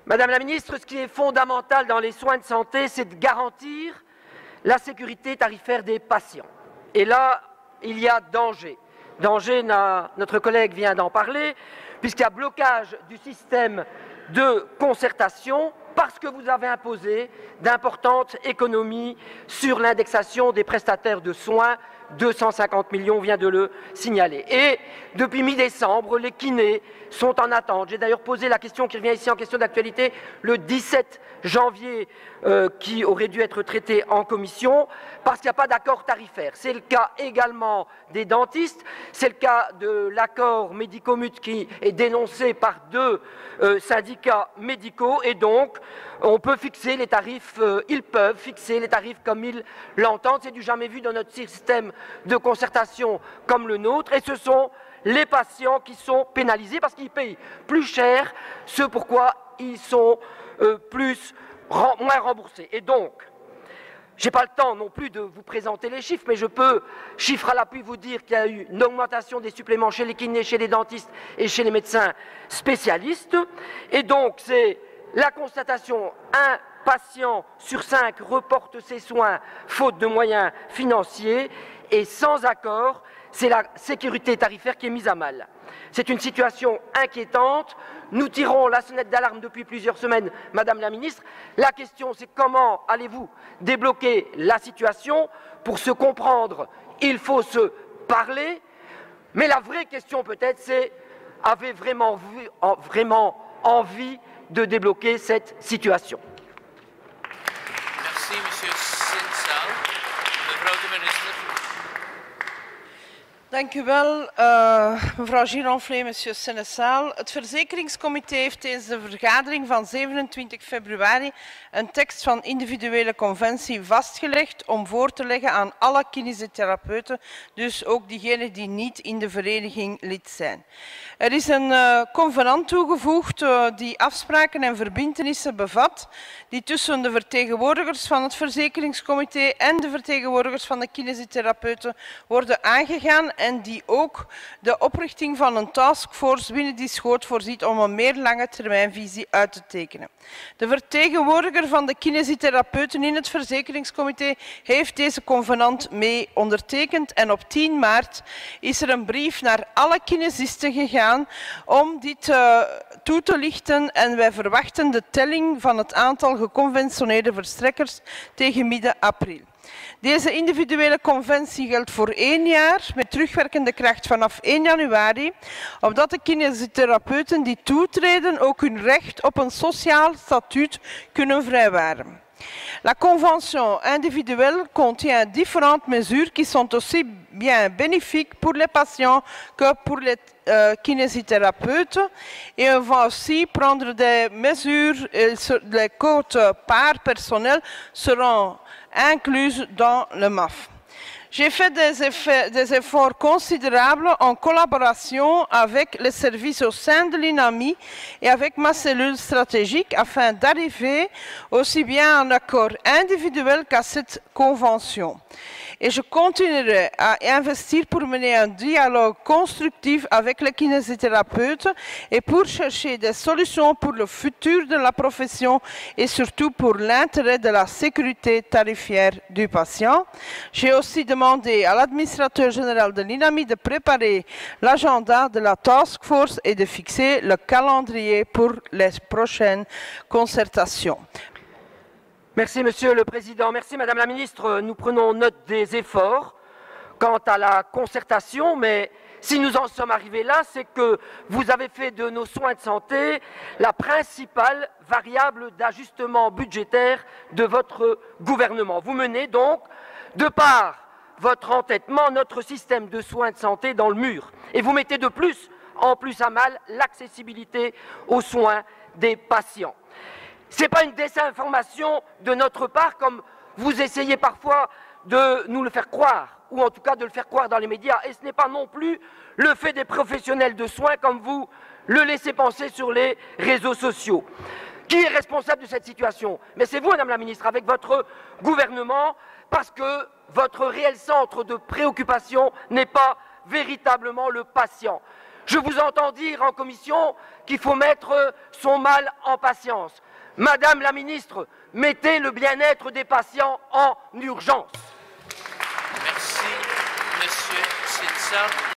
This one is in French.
Madame la ministre, ce qui est fondamental dans les soins de santé, c'est de garantir la sécurité tarifaire des patients. Et là, il y a danger. Danger, notre collègue vient d'en parler, puisqu'il y a blocage du système de concertation parce que vous avez imposé d'importantes économies sur l'indexation des prestataires de soins. 250 millions, vient de le signaler. Et depuis mi-décembre, les kinés sont en attente. J'ai d'ailleurs posé la question qui revient ici en question d'actualité le 17 janvier, qui aurait dû être traitée en commission, parce qu'il n'y a pas d'accord tarifaire. C'est le cas également des dentistes, c'est le cas de l'accord médico-mut qui est dénoncé par deux syndicats médicaux, et donc on peut fixer les tarifs, ils peuvent fixer les tarifs comme ils l'entendent. C'est du jamais vu dans notre système de concertation comme le nôtre, et ce sont les patients qui sont pénalisés parce qu'ils payent plus cher, ce pourquoi ils sont moins remboursés. Et donc, je n'ai pas le temps non plus de vous présenter les chiffres, mais je peux, chiffre à l'appui, vous dire qu'il y a eu une augmentation des suppléments chez les kinés, chez les dentistes et chez les médecins spécialistes. Et donc, c'est la constatation, un patient sur 5 reporte ses soins faute de moyens financiers, et sans accord, c'est la sécurité tarifaire qui est mise à mal. C'est une situation inquiétante. Nous tirons la sonnette d'alarme depuis plusieurs semaines, Madame la Ministre. La question, c'est comment allez-vous débloquer la situation? Pour se comprendre, il faut se parler. Mais la vraie question peut-être, c'est avez-vous vraiment envie de débloquer cette situation? Merci, Monsieur Sinsel. Mevrouw de Minister. Dank u wel, mevrouw Gironflé, monsieur Senesaal. Het Verzekeringscomité heeft tijdens de vergadering van 27 februari een tekst van individuele conventie vastgelegd om voor te leggen aan alle kinesitherapeuten, dus ook diegenen die niet in de vereniging lid zijn. Er is een convenant toegevoegd die afspraken en verbintenissen bevat, die tussen de vertegenwoordigers van het Verzekeringscomité en de vertegenwoordigers van de kinesitherapeuten worden aangegaan, en die ook de oprichting van een taskforce binnen die schoot voorziet om een meer lange termijnvisie uit te tekenen. De vertegenwoordiger van de kinesitherapeuten in het Verzekeringscomité heeft deze convenant mee ondertekend, en op 10 maart is er een brief naar alle kinesisten gegaan om dit toe te lichten, en wij verwachten de telling van het aantal geconventioneerde verstrekkers tegen midden april. Deze individuele conventie geldt voor 1 jaar met terugwerkende kracht vanaf 1 januari, opdat de kinesitherapeuten die toetreden ook hun recht op een sociaal statuut kunnen vrijwaren. La convention individuelle contient différentes mesures qui sont aussi bien bénéfiques pour les patients que pour les kinésithérapeutes, et on va aussi prendre des mesures, les quotes par personnel seront incluses dans le MAF. J'ai fait des efforts considérables en collaboration avec les services au sein de l'INAMI et avec ma cellule stratégique afin d'arriver aussi bien à un accord individuel qu'à cette convention. Et je continuerai à investir pour mener un dialogue constructif avec les kinésithérapeutes et pour chercher des solutions pour le futur de la profession et surtout pour l'intérêt de la sécurité tarifaire du patient. J'ai aussi demandé à l'administrateur général de l'INAMI de préparer l'agenda de la task force et de fixer le calendrier pour les prochaines concertations. Merci, Monsieur le Président. Merci, Madame la Ministre. Nous prenons note des efforts quant à la concertation, mais si nous en sommes arrivés là, c'est que vous avez fait de nos soins de santé la principale variable d'ajustement budgétaire de votre gouvernement. Vous menez donc, de par votre entêtement, notre système de soins de santé dans le mur. Et vous mettez de plus en plus à mal l'accessibilité aux soins des patients. Ce n'est pas une désinformation de notre part, comme vous essayez parfois de nous le faire croire, ou en tout cas de le faire croire dans les médias. Et ce n'est pas non plus le fait des professionnels de soins, comme vous le laissez penser sur les réseaux sociaux. Qui est responsable de cette situation? Mais c'est vous, Madame la Ministre, avec votre gouvernement, parce que votre réel centre de préoccupation n'est pas véritablement le patient. Je vous entends dire en commission qu'il faut mettre son mal en patience. Madame la ministre, mettez le bien-être des patients en urgence. Merci, Monsieur Sinsal.